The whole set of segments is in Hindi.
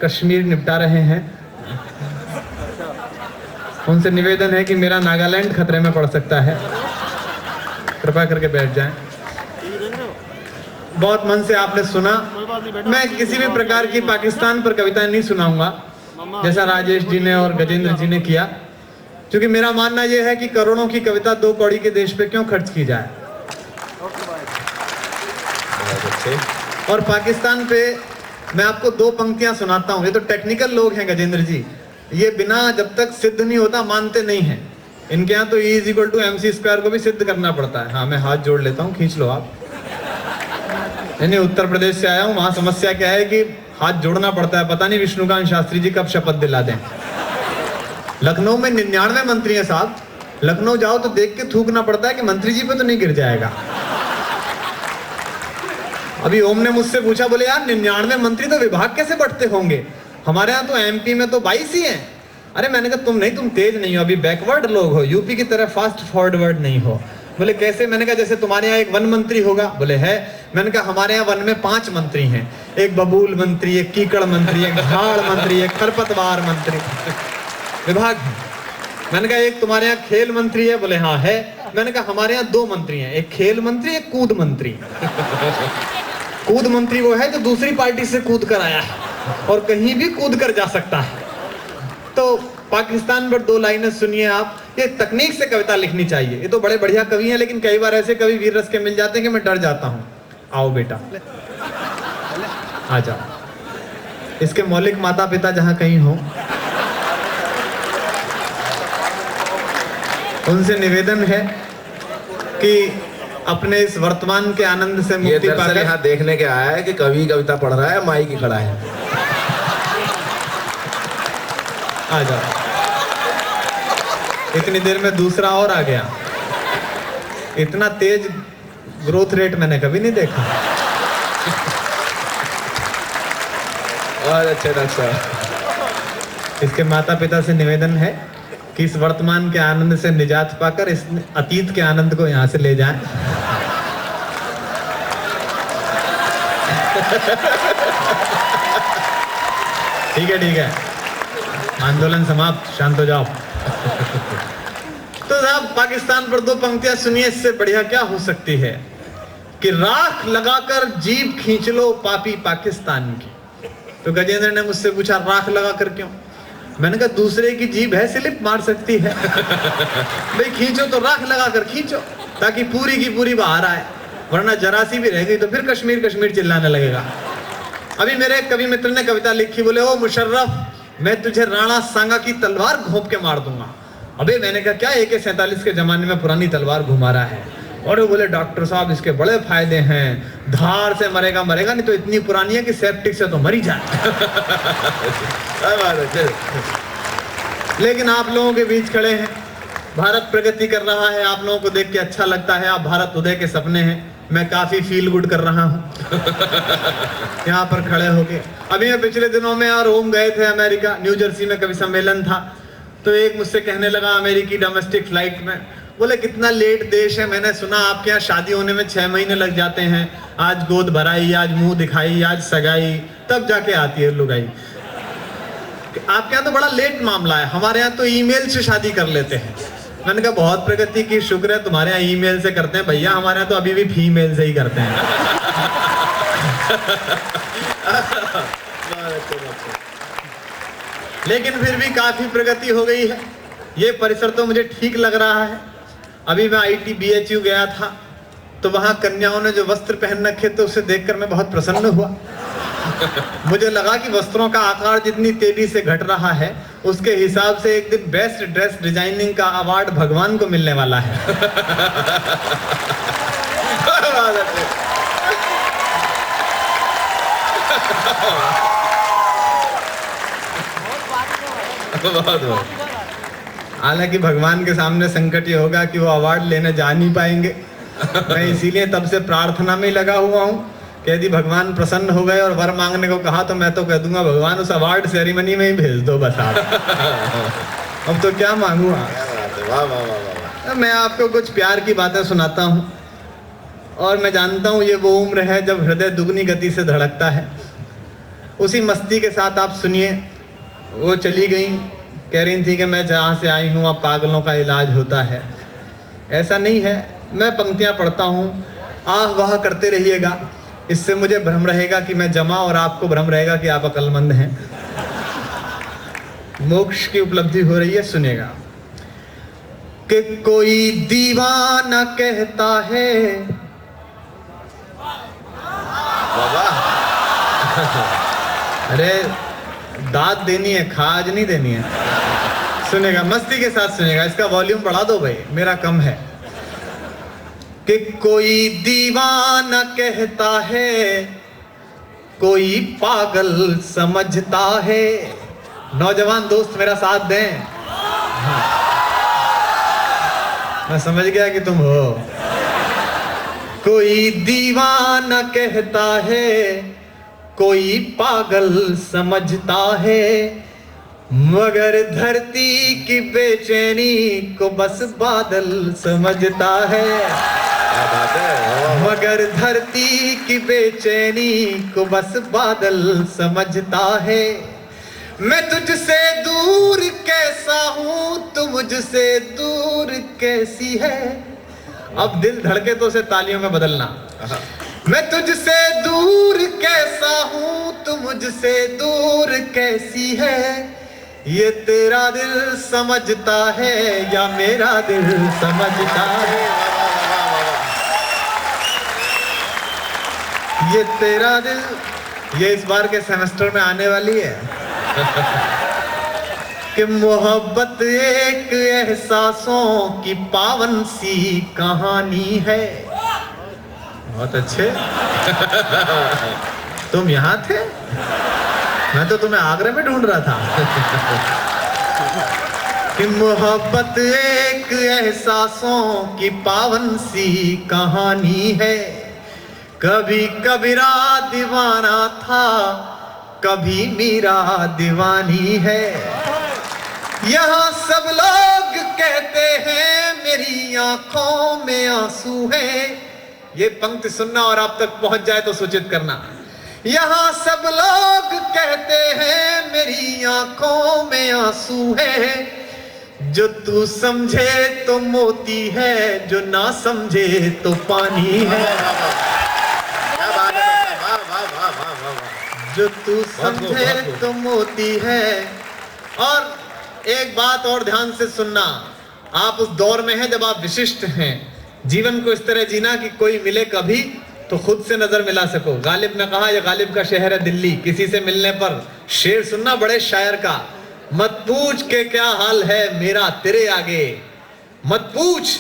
कश्मीर निपटा रहे हैं, उनसे निवेदन है कि मेरा नागालैंड खतरे में पड़ सकता है, कृपया करके बैठ जाएं। बहुत मन से आपने सुना। मैं किसी भी प्रकार की पाकिस्तान पर कविता नहीं सुनाऊंगा जैसा राजेश जी ने और गजेंद्र जी ने किया, क्योंकि मेरा मानना यह है कि करोड़ों की कविता 2 कौड़ी के देश पे क्यों खर्च की जाए। और पाकिस्तान पे मैं आपको 2 पंक्तियां सुनाता हूं। ये तो टेक्निकल लोग हैं गजेंद्र जी, ये बिना जब तक सिद्ध नहीं होता मानते नहीं हैं। इनके यहाँ तो E = MC² को भी सिद्ध करना पड़ता है। हाँ, मैं हाथ जोड़ लेता हूँ, खींच लो आप। नहीं, उत्तर प्रदेश से आया हूँ, वहां समस्या क्या है कि हाथ जोड़ना पड़ता है। पता नहीं विष्णुकांत शास्त्री जी कब शपथ दिला दें। लखनऊ में 99 मंत्री हैं साहब। लखनऊ जाओ तो देख के थूकना पड़ता है कि मंत्री जी पे तो नहीं गिर जाएगा। अभी ओम ने मुझसे पूछा, बोले यार 99 मंत्री तो विभाग कैसे बढ़ते होंगे, हमारे यहाँ तो MP में तो 22 ही हैं। अरे मैंने कहा तुम तेज नहीं हो, अभी बैकवर्ड लोग हो, यूपी की तरह फास्ट फॉरवर्ड नहीं हो। बोले कैसे? मैंने कहा जैसे तुम्हारे यहाँ एक वन मंत्री होगा। बोले है। मैंने कहा हमारे यहाँ वन में 5 मंत्री हैं, एक बबूल मंत्री, एक कीकड़ मंत्री, एक झाड़ मंत्री, एक खरपतवार मंत्री, विभाग है। मैंने कहा एक तुम्हारे यहाँ खेल मंत्री है? बोले हाँ है। मैंने कहा हमारे यहाँ 2 मंत्री हैं, एक खेल मंत्री, एक कूद मंत्री। कूद मंत्री वो है जो दूसरी पार्टी से कूद कर आया है और कहीं भी कूद कर जा सकता है। तो पाकिस्तान पर 2 लाइनें सुनिए आप। ये तकनीक से कविता लिखनी चाहिए। ये तो बड़े बढ़िया कवि हैं, लेकिन कई बार ऐसे कवि वीर रस के मिल जाते हैं कि मैं डर जाता हूं। आओ बेटा, आ जाओ। इसके मौलिक माता पिता जहां कहीं हो, उनसे निवेदन है कि अपने इस वर्तमान के आनंद से मुक्ति पाकर। यहाँ देखने के आया है कि कवि कविता पढ़ रहा है, माई की खड़ा है। आ जाओ। इतनी देर में दूसरा और आ गया। इतना तेज ग्रोथ रेट मैंने कभी नहीं देखा। और अच्छे डॉक्टर साहब, इसके माता पिता से निवेदन है कि इस वर्तमान के आनंद से निजात पाकर इस अतीत के आनंद को यहाँ से ले जाएं। ठीक है, आंदोलन समाप्त, शांत हो जाओ। तो साहब पाकिस्तान पर 2 पंक्तियां सुनिए, इससे बढ़िया क्या हो सकती है कि राख लगाकर जीभ खींच लो पापी पाकिस्तान की। तो गजेंद्र ने मुझसे पूछा राख लगाकर क्यों? मैंने कहा दूसरे की जीभ है, स्लिप मार सकती है। भाई खींचो तो राख लगाकर खींचो, ताकि पूरी की पूरी बाहर आए, वरना जरा सी भी रह गई तो फिर कश्मीर कश्मीर चिल्लाने लगेगा। अभी मेरे एक कवि मित्र ने कविता लिखी, बोले ओ मुशर्रफ, मैं तुझे राणा सांगा की तलवार घोंप के मार दूंगा। अबे मैंने कहा क्या AK-47 के जमाने में पुरानी तलवार घुमा रहा है? और वो बोले डॉक्टर साहब इसके बड़े फायदे हैं, धार से मरेगा नहीं तो इतनी पुरानी है कि सेप्टिक से तो मर ही जाए। लेकिन आप लोगों के बीच खड़े हैं, भारत प्रगति कर रहा है, आप लोगों को देख के अच्छा लगता है, आप भारत उदय के सपने हैं। मैं काफी फील गुड कर रहा हूँ यहाँ पर खड़े होके। अभी मैं पिछले दिनों में और रोम गए थे अमेरिका, न्यू जर्सी में कवि सम्मेलन था। तो एक मुझसे कहने लगा अमेरिकी डोमेस्टिक फ्लाइट में, बोले कितना लेट देश है, मैंने सुना आपके यहाँ शादी होने में 6 महीने लग जाते हैं। आज गोद भराई, आज मुंह दिखाई, आज सगाई, तब जाके आती है लुगाई। आपके यहाँ तो बड़ा लेट मामला है, हमारे यहाँ तो ईमेल से शादी कर लेते हैं। मैंने कहा बहुत प्रगति की, शुक्र है तुम्हारे यहाँ ईमेल से करते हैं भैया, हमारे यहाँ तो अभी भी फीमेल से ही करते हैं। लेकिन फिर भी काफी प्रगति हो गई है। ये परिसर तो मुझे ठीक लग रहा है। अभी मैं IIT BHU गया था, तो वहां कन्याओं ने जो वस्त्र पहन रखे थे उसे देखकर मैं बहुत प्रसन्न हुआ। मुझे लगा कि वस्त्रों का आकार जितनी तेजी से घट रहा है, उसके हिसाब से एक दिन बेस्ट ड्रेस डिजाइनिंग का अवार्ड भगवान को मिलने वाला है। हालांकि भगवान के सामने संकट ये होगा कि वो अवार्ड लेने जा नहीं पाएंगे। मैं इसीलिए तब से प्रार्थना में लगा हुआ हूँ कि यदि भगवान प्रसन्न हो गए और वर मांगने को कहा तो मैं तो कह दूंगा भगवान उस अवार्ड सेरेमनी में ही भेज दो बस आप। अब तो क्या मांगू। मैं आपको कुछ प्यार की बातें सुनाता हूँ, और मैं जानता हूँ ये वो उम्र है जब हृदय दुगनी गति से धड़कता है। उसी मस्ती के साथ आप सुनिए। वो चली गई, कह रही थी कि मैं जहाँ से आई हूँ अब पागलों का इलाज होता है। ऐसा नहीं है, मैं पंक्तियाँ पढ़ता हूँ, आह वाह करते रहिएगा। इससे मुझे भ्रम रहेगा कि मैं जमा और आपको भ्रम रहेगा कि आप अक्लमंद हैं। मोक्ष की उपलब्धि हो रही है, सुनेगा। कि कोई दीवाना कहता है, बाबा अरे दाद देनी है, खाज नहीं देनी है। सुनेगा, मस्ती के साथ सुनेगा। इसका वॉल्यूम बढ़ा दो भाई, मेरा कम है। कि कोई दीवाना कहता है, कोई पागल समझता है। नौजवान दोस्त मेरा साथ दें। हाँ। मैं समझ गया कि तुम हो। कोई दीवाना कहता है, कोई पागल समझता है, मगर धरती की बेचैनी को बस बादल समझता है। क्या बात है। मगर धरती की बेचैनी को बस बादल समझता है। मैं तुझसे दूर कैसा हूं, तू मुझसे दूर कैसी है। अब दिल धड़के तो उसे तालियों में बदलना। मैं तुझसे दूर कैसा हूं, तू मुझसे दूर कैसी है। ये तेरा दिल समझता है या मेरा दिल समझता है। ये तेरा दिल, ये इस बार के सेमेस्टर में आने वाली है। कि मोहब्बत एक एहसासों की पावन सी कहानी है। बहुत अच्छे। तुम यहाँ थे, मैं तो तुम्हें आगरा में ढूंढ रहा था। कि मोहब्बत एक एहसासों की पावन सी कहानी है। कभी कबीरा दीवाना था, कभी मीरा दीवानी है। यहाँ सब लोग कहते हैं मेरी आंखों में आंसू है। ये पंक्ति सुनना और आप तक पहुंच जाए तो सूचित करना। यहाँ सब लोग कहते हैं मेरी आंखों में आंसू है। जो तू समझे तो मोती है, जो ना समझे तो पानी है। जो तू समझे तो मोती है। और एक बात और ध्यान से सुनना, आप उस दौर में हैं जब आप विशिष्ट हैं। जीवन को इस तरह जीना कि कोई मिले कभी तो खुद से नजर मिला सको। गालिब ने कहा, यह गालिब का शहर है दिल्ली, किसी से मिलने पर शेर सुनना बड़े शायर का। मत पूछ के क्या हाल है मेरा तेरे आगे, मत पूछ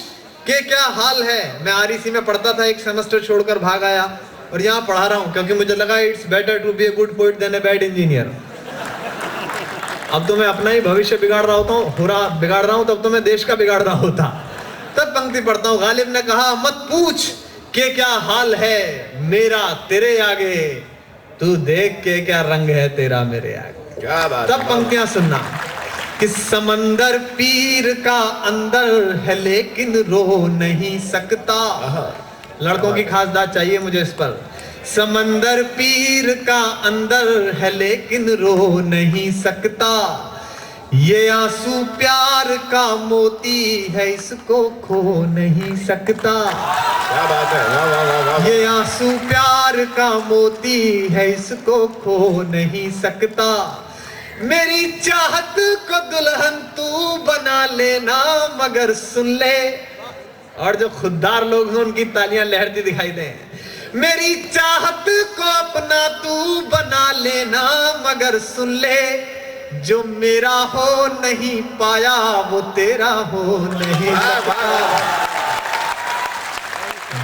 के क्या हाल है। मैं आरईसी में पढ़ता था, एक सेमेस्टर छोड़कर भाग आया और यहाँ पढ़ा रहा हूँ क्योंकि मुझे लगा it's better to be a good poet than a bad engineer. अब तो मैं अपना ही भविष्य बिगाड़ रहा हूँ, तब तो मैं देश का बिगाड़ रहा होता। तब पंक्ति पढ़ता हूँ। गालिब ने कहा, मत पूछ के क्या हाल है मेरा तेरे आगे, तू देख के क्या रंग है तेरा मेरे आगे। क्या बात। तब पंक्तियां सुनना। कि समंदर पीर का अंदर है लेकिन रो नहीं सकता। लड़कों की खास बात चाहिए मुझे इस पर। समंदर पीर का अंदर है लेकिन रो नहीं सकता। ये आंसू प्यार का मोती है, इसको खो नहीं सकता। क्या बात है। वाह वाह वाह वाह। ये आंसू प्यार का मोती है, इसको खो नहीं सकता। मेरी चाहत को दुल्हन तू बना लेना, मगर सुन ले। और जो खुददार लोग हैं उनकी तालियां लहरती दिखाई दें। मेरी चाहत को अपना तू बना लेना, मगर सुन ले। जो मेरा हो नहीं पाया वो तेरा हो नहीं सकता।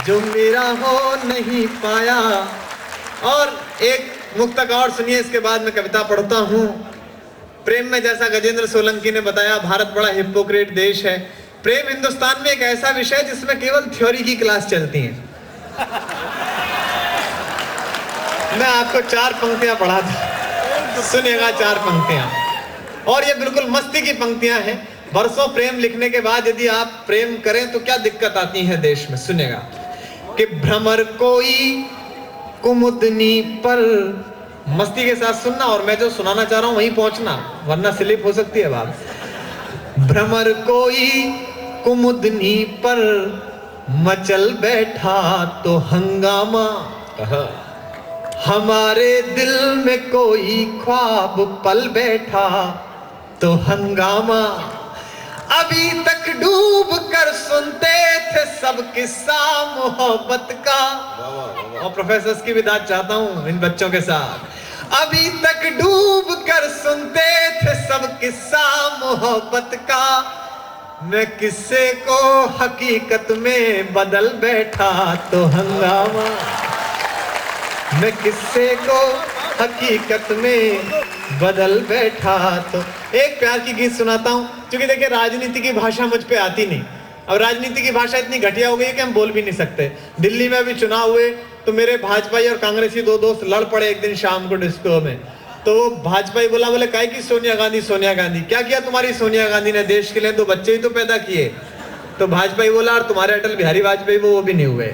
जो मेरा हो नहीं पाया। और एक मुक्तक और सुनिए, इसके बाद मैं कविता पढ़ता हूँ। प्रेम में, जैसा गजेंद्र सोलंकी ने बताया, भारत बड़ा हिपोक्रेट देश है। प्रेम हिंदुस्तान में एक ऐसा विषय जिसमें केवल थ्योरी की क्लास चलती है। मैं आपको 4 पंक्तियां पढ़ा था, सुनिएगा 4 पंक्तियां। और ये बिल्कुल मस्ती की पंक्तियां हैं। बरसों प्रेम लिखने के बाद यदि आप प्रेम करें तो क्या दिक्कत आती है देश में। सुनेगा। कि भ्रमर कोई कुमुदनी पर मस्ती के साथ सुनना और मैं जो सुनाना चाह रहा हूं वहीं पहुंचना, वरना स्लिप हो सकती है बात। भ्रमर कोई कुमुदनी पर मचल बैठा तो हंगामा, हमारे दिल में कोई ख्वाब पल बैठा तो हंगामा। अभी तक डूब कर सुनते थे सब किस्सा मोहब्बत का। और प्रोफेसर्स की भी दाद चाहता हूं इन बच्चों के साथ। अभी तक डूब कर सुनते थे सब किस्सा मोहब्बत का, मैं किस्से को हकीकत में बदल बैठा तो हंगामा। मैं किस्से को हकीकत में बदल बैठा तो। एक प्यार की गीत सुनाता हूं, क्योंकि देखिए राजनीति की भाषा मुझ पे आती नहीं। अब राजनीति की भाषा इतनी घटिया हो गई है कि हम बोल भी नहीं सकते। दिल्ली में अभी चुनाव हुए तो मेरे भाजपाई और कांग्रेसी दो दोस्त लड़ पड़े एक दिन शाम को डिस्को में। तो वो भाजपाई बोले काहे की सोनिया गांधी, सोनिया गांधी क्या किया तुम्हारी सोनिया गांधी ने देश के लिए? तो बच्चे ही तो पैदा किए। तो भाजपाई बोला और तुम्हारे अटल बिहारी वाजपेयी वो भी नहीं हुए।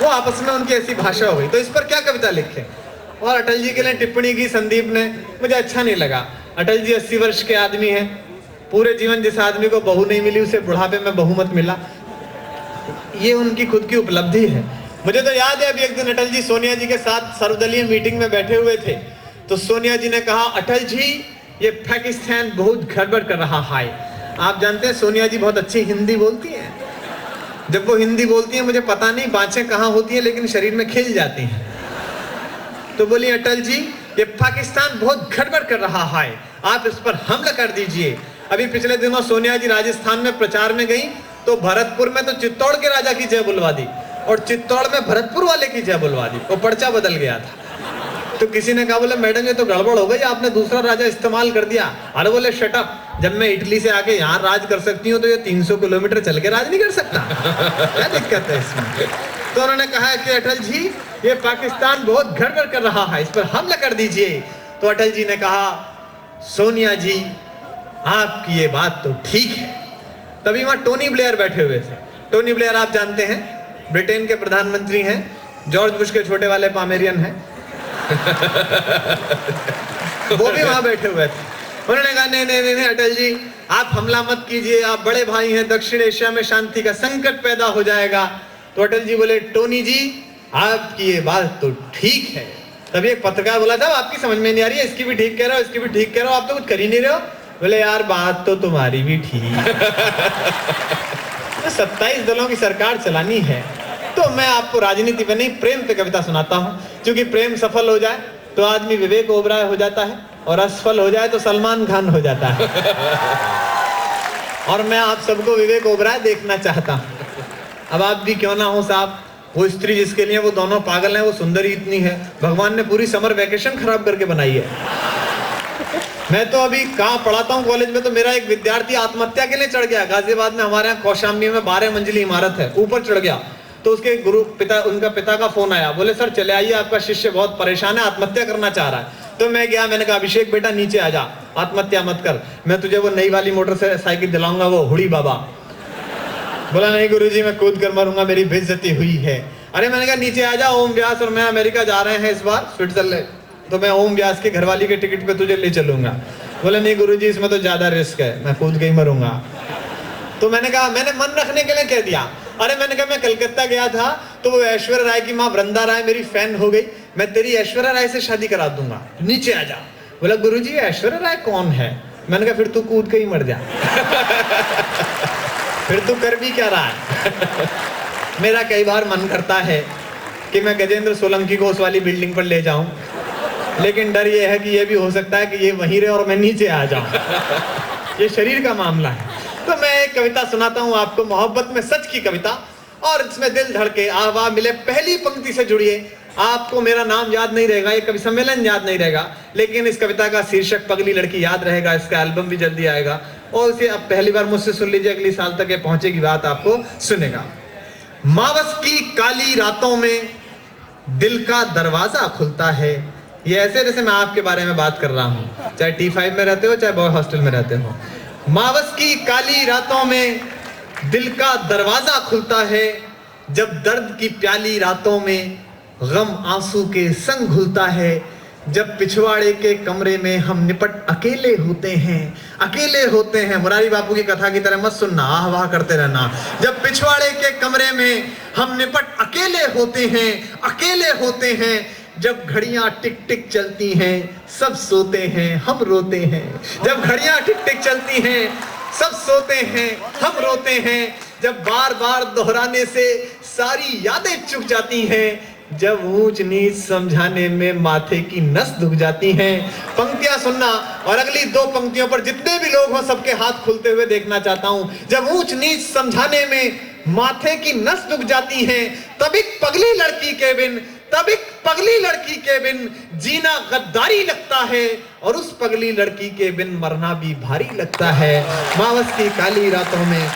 वो आपस में उनकी ऐसी भाषा हो गई। तो इस पर क्या कविता लिखे? और अटल जी के लिए टिप्पणी की संदीप ने, मुझे अच्छा नहीं लगा। अटल जी 80 वर्ष के आदमी हैं, पूरे जीवन जिस आदमी को बहू नहीं मिली उसे बुढ़ापे में बहुमत मिला, ये उनकी खुद की उपलब्धि है। मुझे तो याद है अभी एक दिन अटल जी सोनिया जी के साथ सर्वदलीय मीटिंग में बैठे हुए थे, तो सोनिया जी ने कहा अटल जी ये पाकिस्तान बहुत गड़बड़ कर रहा है। आप जानते हैं सोनिया जी बहुत अच्छी हिंदी बोलती हैं। जब वो हिंदी बोलती हैं मुझे पता नहीं बाँचें कहाँ होती है लेकिन शरीर में खिल जाती हैं। तो बोली अटल जी ये पाकिस्तान बहुत गड़बड़ कर रहा है, आप इस पर हमला कर दीजिए। अभी पिछले दिनों सोनिया जी राजस्थान में प्रचार में गई तो भरतपुर में तो चित्तौड़ के राजा की जय बुलवा दी और चित्तौड़ में भरतपुर वाले की जय बुलवा दी। वो पर्चा बदल गया था। तो किसी ने कहा बोले मैडम ये तो गड़बड़ हो गई, आपने दूसरा राजा इस्तेमाल कर दिया। अरे बोले शट अप, जब मैं इटली से आके यहाँ राज कर सकती हूँ तो ये 300 किलोमीटर चल के राज नहीं कर सकता? क्या दिक्कत है इसमें? तो उन्होंने कहा कि अटल जी ये पाकिस्तान बहुत गड़बड़ कर रहा है, इस पर हमला कर दीजिए। तो अटल जी ने कहा सोनिया जी आपकी ये बात तो ठीक है। तभी वहां टोनी ब्लेयर बैठे हुए थे। टोनी ब्लेयर आप जानते हैं ब्रिटेन के प्रधानमंत्री हैं, जॉर्ज बुश के छोटे वाले पामेरियन हैं। वो भी वहां बैठे हुए थे। उन्होंने कहा नहीं नहीं नहीं अटल जी आप हमला मत कीजिए, आप बड़े भाई हैं, दक्षिण एशिया में शांति का संकट पैदा हो जाएगा। तो अटल जी बोले टोनी जी आपकी ये बात तो ठीक है। तभी एक पत्रकार बोला था आपकी समझ में नहीं आ रही है, इसकी भी ठीक कह रहे हो, इसकी भी ठीक कह रहे हो, आप तो कुछ कर ही नहीं रहे हो। बोले यार बात तो तुम्हारी भी ठीक। तो 27 दलों की सरकार चलानी है तो मैं आपको राजनीति पे नहीं प्रेम पे कविता सुनाता हूँ। क्योंकि प्रेम सफल हो जाए तो आदमी विवेक ओबराय हो जाता है और असफल हो जाए तो सलमान खान हो जाता है। और मैं आप सबको विवेक ओबराय देखना चाहता हूँ। अब आप भी क्यों ना हो साहब, वो स्त्री जिसके लिए वो दोनों पागल हैं वो सुंदरी इतनी है, भगवान ने पूरी समर वैकेशन खराब करके बनाई है। मैं तो अभी कहाँ पढ़ाता हूँ कॉलेज में, तो मेरा एक विद्यार्थी आत्महत्या के लिए चढ़ गया। गाजियाबाद में हमारे यहाँ कौशाम्बी में 12 मंजिली इमारत है, ऊपर चढ़ गया। तो उसके उनका पिता का फोन आया, बोले सर चले आइए आपका शिष्य बहुत परेशान है, आत्महत्या करना चाह रहा है। तो मैं गया, मैंने कहा अभिषेक बेटा नीचे आ जा, आत्महत्या मत कर, मैं तुझे वो नई वाली मोटरसाइकिल दिलाऊंगा, वो हुड़ी बाबा। बोला नहीं गुरुजी मैं कूद कर मरूंगा, मेरी बेइज्जती हुई है। अरे मैंने कहा नीचे आ जा, ओम व्यास और मैं अमेरिका जा रहे हैं इस बार स्विट्जरलैंड, तो मैं ओम व्यास के घरवाली के टिकट पे तुझे ले चलूंगा। बोले नहीं गुरुजी इसमें तो ज्यादा रिस्क है, मैं कूद के ही मरूंगा। तो मैंने कहा मैंने मन रखने के लिए कह दिया। अरे मैंने कहा मैं कलकत्ता गया था तो वो ऐश्वर्या राय की माँ वृंदा राय मेरी फैन हो गई, मैं तेरी ऐश्वर्या राय से शादी करा दूंगा, नीचे आ जा। बोला गुरुजी ऐश्वर्या राय कौन है? मैंने कहा फिर तू कूद के ही मर जा। फिर तू कर भी क्या रहा है? मेरा कई बार मन करता है कि मैं गजेंद्र सोलंकी को उस वाली बिल्डिंग पर ले जाऊं, लेकिन डर ये है कि ये भी हो सकता है कि ये वहीं रहे और मैं नीचे आ जाऊं। ये शरीर का मामला है। तो मैं एक कविता सुनाता हूं आपको, मोहब्बत में सच की कविता, और इसमें दिल धड़के आवा मिले। पहली पंक्ति से जुड़िए, आपको मेरा नाम याद नहीं रहेगा, ये कवि सम्मेलन याद नहीं रहेगा, लेकिन इस कविता का शीर्षक पगली लड़की याद रहेगा। इसका एल्बम भी जल्दी आएगा और इसे अब पहली बार मुझसे सुन लीजिए, अगली साल तक ये पहुंचेगी बात आपको सुनेगा। मावस की काली रातों में दिल का दरवाजा खुलता है। ये ऐसे जैसे मैं आपके बारे में बात कर रहा हूं, चाहे T5 में रहते हो चाहे बॉय हॉस्टल में रहते हो। मावस की काली रातों में दिल का दरवाजा खुलता है, जब दर्द की प्याली रातों में गम आंसू के संग घुलता है। जब पिछवाड़े के कमरे में हम निपट अकेले होते हैं। मुरारी बापू की कथा की तरह मत सुनना, आह वाह करते रहना। जब पिछवाड़े के कमरे में हम निपट अकेले होते हैं, जब घड़ियां टिक टिक चलती हैं, सब सोते हैं, हम रोते हैं। जब घड़ियां टिक टिक चलती हैं, सब सोते हैं, हम रोते हैं। जब बार बार दोहराने से सारी यादें चुक जाती हैं, जब ऊंच नीच समझाने में माथे की नस दुख जाती हैं। पंक्तियां सुनना और अगली दो पंक्तियों पर जितने भी लोग हों सबके हाथ खुलते हुए देखना चाहता हूं। जब ऊंच नीच समझाने में माथे की नस दुख जाती हैं, तब एक पगली लड़की के बिन जीना गद्दारी लगता है, और उस पगली लड़की के बिन मरना भी भारी लगता है। मावस की काली रातों में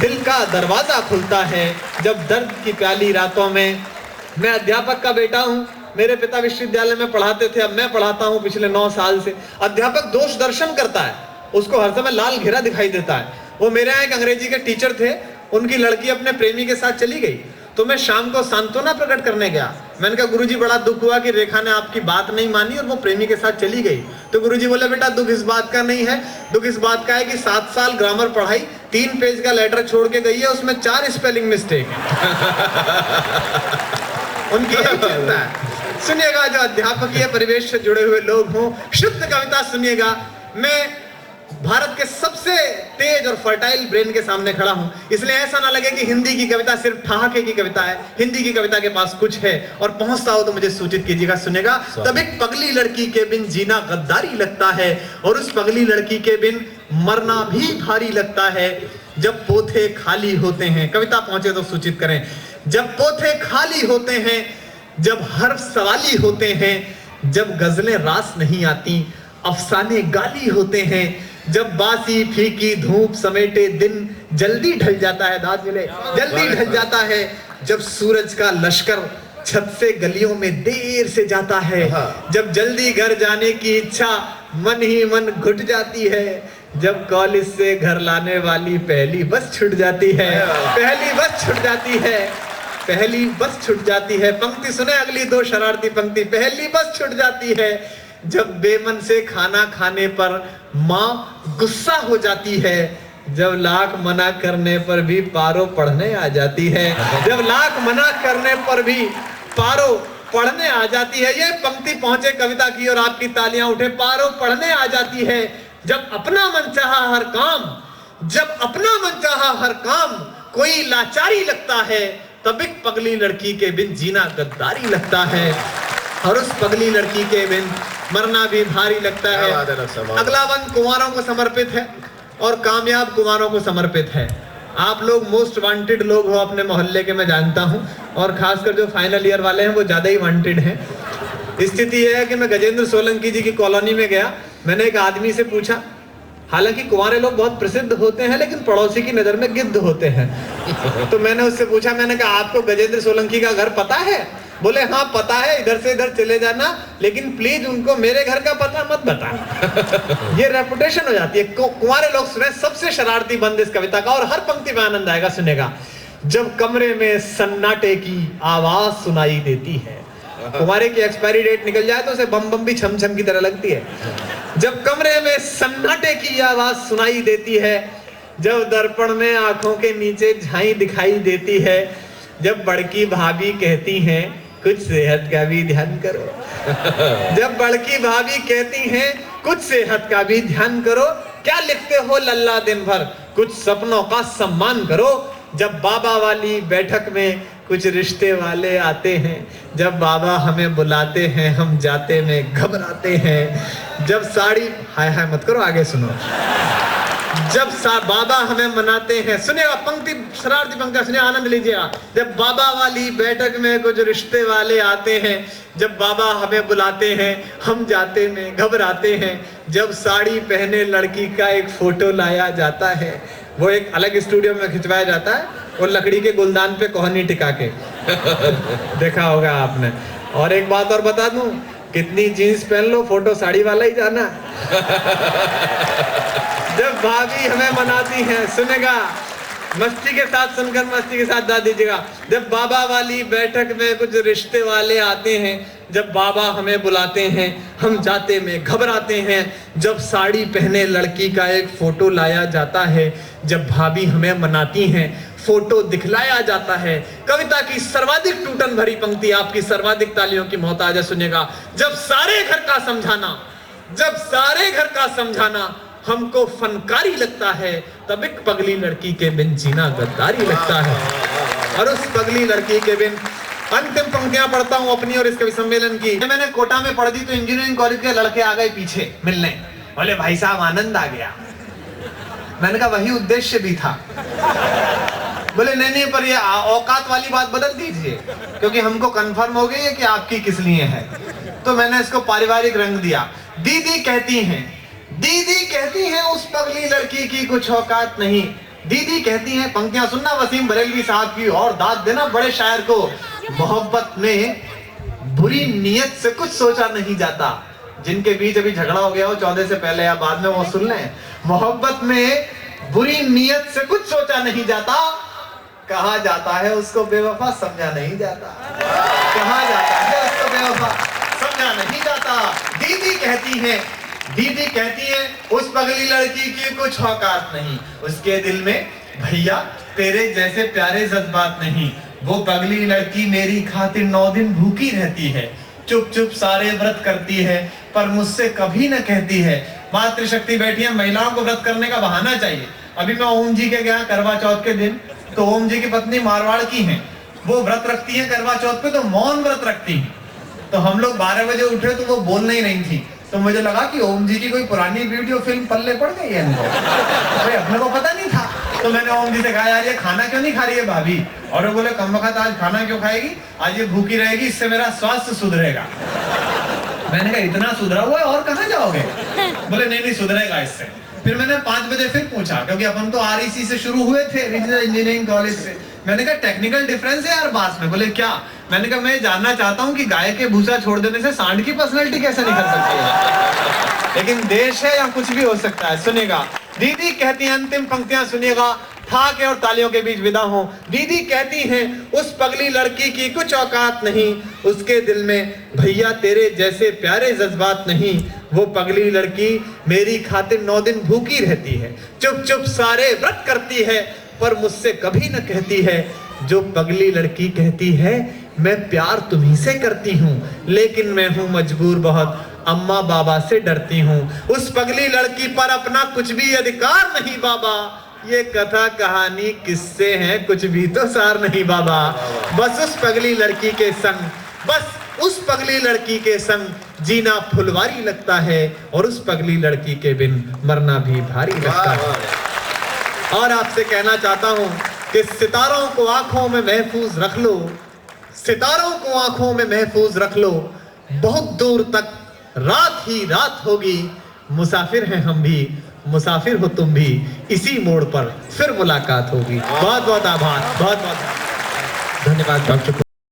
दिल का दरवाजा खुलता है, जब दर्द की प्याली रातों में। मैं अध्यापक का बेटा हूं, मेरे पिता विश्वविद्यालय में पढ़ाते थे, अब मैं पढ़ाता हूं पिछले 9 साल से। अध्यापक दोष दर्शन करता है, उसको हर समय लाल घेरा दिखाई देता है। वो मेरे यहाँ एक अंग्रेजी के टीचर थे, उनकी लड़की अपने प्रेमी के साथ चली गई, तो मैं शाम को सांत्वना प्रकट करने गया। मैंने कहा गुरुजी बड़ा दुख हुआ कि रेखा ने आपकी बात नहीं मानी और वो प्रेमी के साथ चली गई। तो गुरुजी बोले बेटा दुख इस बात का नहीं है, दुख इस बात का है कि 7 साल ग्रामर पढ़ाई, 3 पेज का लेटर छोड़ के गई है, उसमें 4 स्पेलिंग मिस्टेक उनकी यही चिंता है। सुनिएगा, जो अध्यापकीय परिवेश से जुड़े हुए लोग हों, शुद्ध कविता सुनिएगा। मैं भारत के सबसे तेज और फर्टाइल ब्रेन के सामने खड़ा हूं, इसलिए ऐसा ना लगे कि हिंदी की कविता सिर्फ ठहाके की कविता है। हिंदी की कविता के पास कुछ है, और पहुंचता हो तो मुझे सूचित कीजिएगा। सुनेगा, तब एक पगली लड़की के बिन जीना गद्दारी लगता है, और उस पगली लड़की के बिन मरना भी भारी लगता है। जब पोथे खाली होते हैं, कविता पहुंचे तो सूचित करें। जब पोथे खाली होते हैं, जब हर्फ सवाली होते हैं, जब गजलें रास नहीं आती, अफसाने गाली होते हैं, जब बासी फीकी धूप समेटे दिन जल्दी ढल जाता है, जल्दी ढल जाता है, जब सूरज का लश्कर छत से गलियों में देर से जाता है, जब जल्दी घर जाने की इच्छा मन ही मन घुट जाती है, जब कॉलेज से घर लाने वाली पहली बस छूट जाती है, पहली बस छूट जाती है, पहली बस छूट जाती है। पंक्ति सुने, अगली 2 शरारती पंक्ति। पहली बस छूट जाती है, जब बेमन से खाना खाने पर माँ गुस्सा हो जाती है, जब लाख मना करने पर भी पारो पढ़ने आ जाती है, जब लाख मना करने पर भी पारो पढ़ने आ जाती है। ये पंक्ति पहुंचे कविता की और आपकी तालियां उठे। पारो पढ़ने आ जाती है, जब अपना मन चाहा हर काम, जब अपना मन चाहा हर काम कोई लाचारी लगता है, तब एक पगली लड़की के बिन जीना गद्दारी लगता है, और उस पगली लड़की के बिन मरना भी भारी लगता है। अगला बंद कुंवारों को समर्पित है और कामयाब कुंवारों को समर्पित है। आप लोग मोस्ट वांटेड लोग हो अपने मोहल्ले के, मैं जानता हूं, और खासकर जो फाइनल ईयर वाले हैं वो ज्यादा ही वांटेड हैं। स्थिति यह है कि मैं गजेंद्र सोलंकी जी की कॉलोनी में गया, मैंने एक आदमी से पूछा, हालांकि कुंवारे लोग बहुत प्रसिद्ध होते हैं लेकिन पड़ोसी की नजर में गिद्ध होते हैं। तो मैंने उससे पूछा, मैंने कहा आपको गजेंद्र सोलंकी का घर पता है? बोले हाँ पता है, इधर से इधर चले जाना, लेकिन प्लीज उनको मेरे घर का पता मत बता। ये रेपुटेशन हो जाती है। कुंवारे लोग सुने सबसे शरारती बंद इस कविता का, और हर पंक्ति में आनंद आएगा। सुनेगा, जब कमरे में सन्नाटे की आवाज सुनाई देती है। कुंवारे की एक्सपायरी डेट निकल जाए तो उसे बम बम भी छम छम की तरह लगती है। जब कमरे में सन्नाटे की आवाज सुनाई देती है, जब दर्पण में आंखों के नीचे झाई दिखाई देती है, जब बड़की भाभी कहती हैं कुछ सेहत का भी ध्यान करो, जब बड़की भाभी कहती हैं कुछ सेहत का भी ध्यान करो, क्या लिखते हो लल्ला दिन भर, कुछ सपनों का सम्मान करो, जब बाबा वाली बैठक में कुछ रिश्ते वाले आते हैं, जब बाबा हमें बुलाते हैं हम जाते में घबराते हैं, जब साड़ी हाय हाय मत करो, आगे सुनो, जब बाबा हमें मनाते हैं। सुनिएगा पंक्ति, शरारती पंक्ति सुनिए, आनंद लीजिएगा। जब बाबा वाली बैठक में कुछ रिश्ते वाले आते हैं, जब बाबा हमें बुलाते हैं हम जाते में घबराते हैं, जब साड़ी पहने लड़की का एक फोटो लाया जाता है, वो एक अलग स्टूडियो में खिंचवाया जाता है, वो लकड़ी के गुलदान पे कोहनी टिका के देखा होगा आपने। और एक बात और बता दूं, कितनी जीन्स पहन लो फोटो साड़ी वाला ही जाना। जब भाभी हमें मनाती हैं, सुनेगा मस्ती के साथ, सुनकर मस्ती के साथ दा दीजिएगा। जब बाबा वाली बैठक में कुछ रिश्ते वाले आते हैं, जब बाबा हमें बुलाते हैं हम जाते में घबराते हैं, जब साड़ी पहने लड़की का एक फोटो लाया जाता है, जब भाभी हमें मनाती हैं फोटो दिखलाया जाता है। कविता की सर्वाधिक टूटन भरी पंक्ति, आपकी सर्वाधिक तालियों की मोहताज सुनेगा। जब सारे घर का समझाना, जब सारे घर का समझाना हमको फनकारी लगता है, तब एक पगली लड़की के बिन जीना गद्दारी लगता है। और उस पगली लड़की के बिन अंतिम पंक्तियां पढ़ता हूं अपनी और इस कवि सम्मेलन की। मैंने कोटा में पढ़ दी तो इंजीनियरिंग कॉलेज के लड़के आ गए पीछे मिलने, बोले भाई साहब आनंद आ गया। मैंने कहा वही उद्देश्य भी था। बोले नहीं नहीं, पर ये औकात वाली बात बदल दीजिए, क्योंकि हमको कंफर्म हो गई है कि आपकी किस लिए है। तो मैंने इसको पारिवारिक रंग दिया। दीदी कहती हैं, दीदी कहती हैं उस पगली लड़की की कुछ औकात नहीं। दीदी कहती हैं, पंक्तियां सुनना वसीम बरेलवी साहब की और दाद देना बड़े शायर को। मोहब्बत में बुरी नीयत से कुछ सोचा नहीं जाता। जिनके बीच अभी झगड़ा हो गया हो 14 से पहले या बाद में, वो सुन लें। मोहब्बत में बुरी नीयत से कुछ सोचा नहीं जाता, कहा जाता है उसको बेवफा समझा नहीं जाता। कहा जाता है उसको बेवफा समझा नहीं जाता। दीदी कहती है, दीदी कहती है उस पगली लड़की की कुछ औकात नहीं, उसके दिल में भैया तेरे जैसे प्यारे जज्बात नहीं। वो पगली लड़की मेरी खातिर 9 दिन भूखी रहती है, चुप चुप सारे व्रत करती है, पर मुझसे कभी न कहती है। मातृशक्ति बैठी है, महिलाओं को व्रत करने का बहाना चाहिए। अभी मैं ओम जी के गया करवा चौथ के दिन, तो ओम जी की पत्नी मारवाड़ की हैं, वो व्रत रखती हैं करवा चौथ पे, तो मौन व्रत रखती हैं। तो हम लोग 12 बजे उठे तो वो बोल नहीं रही थी, तो मुझे लगा कि ओम जी की कोई पुरानी वीडियो फिल्म पल्ले पड़ गई है इनको, भाई अपने को पता नहीं था। तो मैंने ओम जी से कहा यार ये खाना क्यों नहीं खा रही है भाभी? और वो बोले कम वक्त आज खाना क्यों खाएगी, आज ये भूखी रहेगी, इससे मेरा स्वास्थ्य सुधरेगा। मैंने कहा इतना सुधरा हुआ है और कहाँ जाओगे? बोले नहीं नहीं सुधरेगा इससे। फिर मैंने 5 बजे फिर पूछा, क्योंकि अपन तो REC से शुरू हुए थे, रीजनल इंजीनियरिंग कॉलेज से। मैंने कहा टेक्निकल डिफरेंस है यार बात में। बोले क्या? मैंने कहा मैं जानना चाहता हूँ कि गाय के भूसा छोड़ देने से सांड की पर्सनैलिटी कैसे निकल सकती है। लेकिन देश है या कुछ भी हो सकता है। सुनिएगा, दीदी कहती है, अंतिम पंक्तियां सुनिएगा, था के और तालियों के बीच विदा हो। दीदी कहती हैं उस पगली लड़की की कुछ औकात नहीं, उसके दिल में भैया तेरे जैसे प्यारे जज्बात नहीं। वो पगली लड़की मेरी खातिर 9 दिन भूखी रहती है, चुप चुप सारे व्रत करती है, पर मुझसे कभी न कहती है। जो पगली लड़की कहती है मैं प्यार तुम्ही से करती हूँ, लेकिन मैं हूँ मजबूर बहुत, अम्मा बाबा से डरती हूँ। उस पगली लड़की पर अपना कुछ भी अधिकार नहीं बाबा, ये कथा कहानी किससे है कुछ भी तो सार नहीं बाबा। बस उस पगली लड़की के संग, बस उस पगली लड़की के संग जीना फुलवारी लगता है, और उस पगली लड़की के बिन मरना भी भारी लगता है। और आपसे कहना चाहता हूं कि सितारों को आंखों में महफूज रख लो, सितारों को आंखों में महफूज रख लो, बहुत दूर तक रात ही रात होगी। मुसाफिर हैं हम भी, मुसाफिर हो तुम भी, इसी मोड़ पर फिर मुलाकात होगी। बहुत बहुत आभार, बहुत बहुत धन्यवाद डॉक्टर।